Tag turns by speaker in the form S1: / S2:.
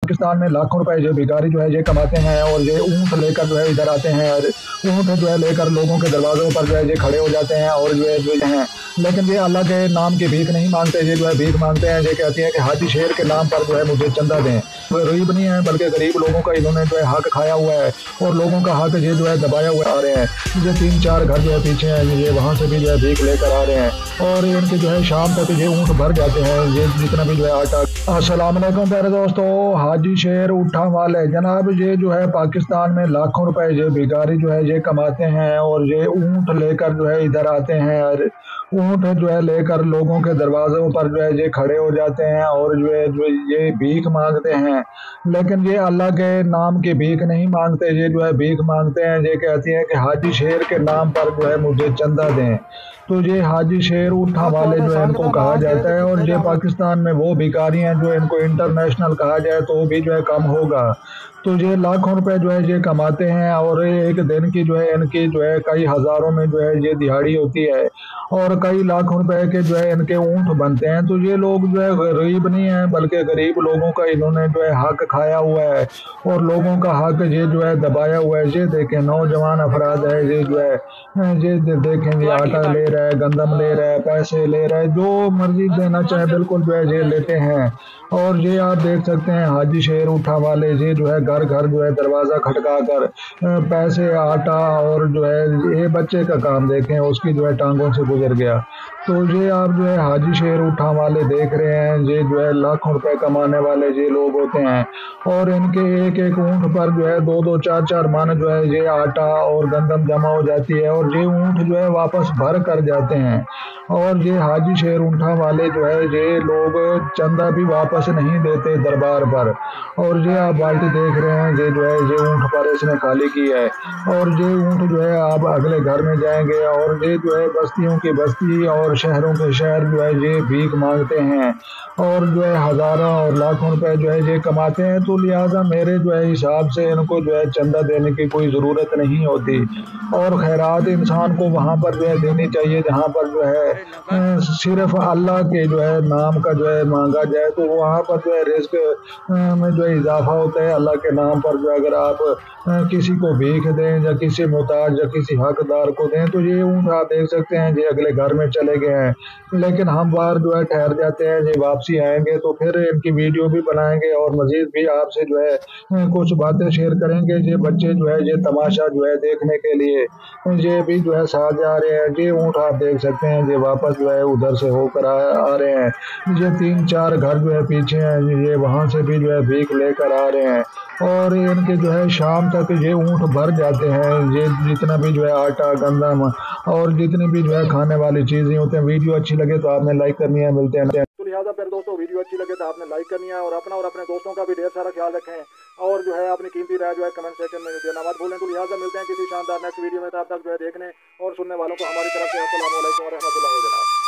S1: पाकिस्तान में लाखों रुपए जो भिखारी जो है ये कमाते हैं और ये ऊँट लेकर जो है इधर आते हैं और ऊँट जो है लेकर लोगों के दरवाज़ों पर जो है ये खड़े हो जाते हैं और जो हैं, लेकिन ये अल्लाह के नाम की भीख नहीं मांगते, ये जो है भीख मांगते हैं। ये कहते हैं कि हाजी शेर के नाम पर जो है मुझे चंदा दें। वो गरीब नहीं है बल्कि गरीब लोगों का इन्होंने जो है हक खाया हुआ है और लोगों का हक ये जो है दबाया हुआ आ रहे हैं। ये 3-4 घर जो है पीछे हैं, ये वहाँ से भी जो है भीख लेकर आ रहे हैं और इनके जो है शाम तक ये ऊँट भर जाते हैं, ये जितना भी जो है आटा। अस्सलाम वालेकुम प्यारे दोस्तों, हाजी शेर उठा वाले जनाब ये जो है पाकिस्तान में लाखों रुपए ये भिखारी जो है ये कमाते हैं और ये ऊँट लेकर जो है इधर आते हैं और ऊँट जो है लेकर लोगों के दरवाज़ों पर जो है ये खड़े हो जाते हैं और जो है जो ये भीख मांगते हैं, लेकिन ये अल्लाह के नाम की भीख नहीं मांगते, ये जो है भीख मांगते हैं। ये कहती हैं कि हाजी शेर के नाम पर जो है मुझे चंदा दें। तो ये हाजी शेर उठा वाले जो है इनको कहा जाता है और ये पाकिस्तान में वो भिखारी हैं जो इनको इंटरनेशनल कहा जाए तो भी जो है कम होगा। तो ये लाखों रुपए जो है ये कमाते हैं और एक दिन की जो है इनकी जो है कई हज़ारों में जो है ये दिहाड़ी होती है और कई लाखों रुपए के जो है इनके ऊँट बनते हैं। तो ये लोग जो है गरीब नहीं हैं बल्कि गरीब लोगों का इन्होंने जो है हक खाया हुआ है और लोगों का हक ये जो है दबाया हुआ है। ये देखें नौजवान अफराद है, ये जो है ये देखें ये आटा ले रहा है, गंदम ले रहा है, पैसे ले रहा है, जो मर्जी देना चाहे बिल्कुल जो है ये लेते हैं। और ये आप देख सकते हैं हाजी शेर उठा वाले ये जो है घर घर जो है दरवाज़ा खटका कर पैसे आटा और जो है ये बच्चे का काम देखें उसकी जो है टांगों से गुजर गया। तो ये आप जो है हाजी शेर उठा वाले देख रहे हैं, ये जो है लाखों रुपए कमाने वाले ये लोग होते हैं और इनके एक एक ऊँट पर जो है 2-2 4-4 मन जो है ये आटा और गंदम जमा हो जाती है और ये ऊँट जो है वापस भर कर जाते हैं। और ये हाजी शेर उठा वाले जो है ये लोग चंदा भी वापस नहीं देते दरबार पर। और ये आप बाल्टी देख रहे हैं, ये जो है ये ऊँट पर इसने खाली की है और ये ऊँट जो है आप अगले घर में जाएंगे और ये जो है बस्तियों की बस्ती और शहरों के शहर जो है ये भीख मांगते हैं और जो है हज़ारों और लाखों रुपए जो है ये कमाते हैं। तो लिहाजा मेरे जो है हिसाब से इनको जो है चंदा देने की कोई ज़रूरत नहीं होती और खैरात इंसान को वहाँ पर जो है देनी चाहिए जहाँ पर जो है सिर्फ अल्लाह के जो है नाम का जो है मांगा जाए, तो वहाँ पर जो है रिस्क में जो है इजाफा होता है। अल्लाह के नाम पर जो अगर आप किसी को भीख दें या किसी मोहताज या किसी हकदार को दें तो ये ऊँट आप देख सकते हैं ये अगले घर में चले गए हैं, लेकिन हम बाहर जो है ठहर जाते हैं, ये वापसी आएंगे तो फिर इनकी वीडियो भी बनाएंगे और मजीद भी आपसे जो है कुछ बातें शेयर करेंगे। ये बच्चे जो है ये तमाशा जो है देखने के लिए ये भी जो है साथ जा रहे हैं। ये ऊँट आप देख सकते हैं ये वापस जो है उधर से होकर आ रहे हैं। ये 3-4 घर जो है पीछे हैं, ये वहाँ से भी जो है भीख लेकर आ रहे हैं और इनके जो है शाम तक ये ऊँट भर जाते हैं। ये जितना भी जो है आटा गंदम और जितनी भी जो है खाने वाली चीज़ें होते हैं। वीडियो अच्छी लगे तो आपने लाइक करनी है। मिलते हैं
S2: तो लिहाजा फिर दोस्तों वीडियो अच्छी लगे तो आपने लाइक करनी है और अपना और अपने दोस्तों का भी ढेर सारा ख्याल रखें और जो है अपनी कीमती राय जो है कमेंट सेक्शन में देना मत भूलें। तो लिहाजा मिलते हैं किसी शानदार नेक्स्ट वीडियो में, तब तक जो है देखने और सुनने वालों को हमारी तरफ से अस्सलाम वालेकुम व रहमतुल्लाहि व बरकातहू।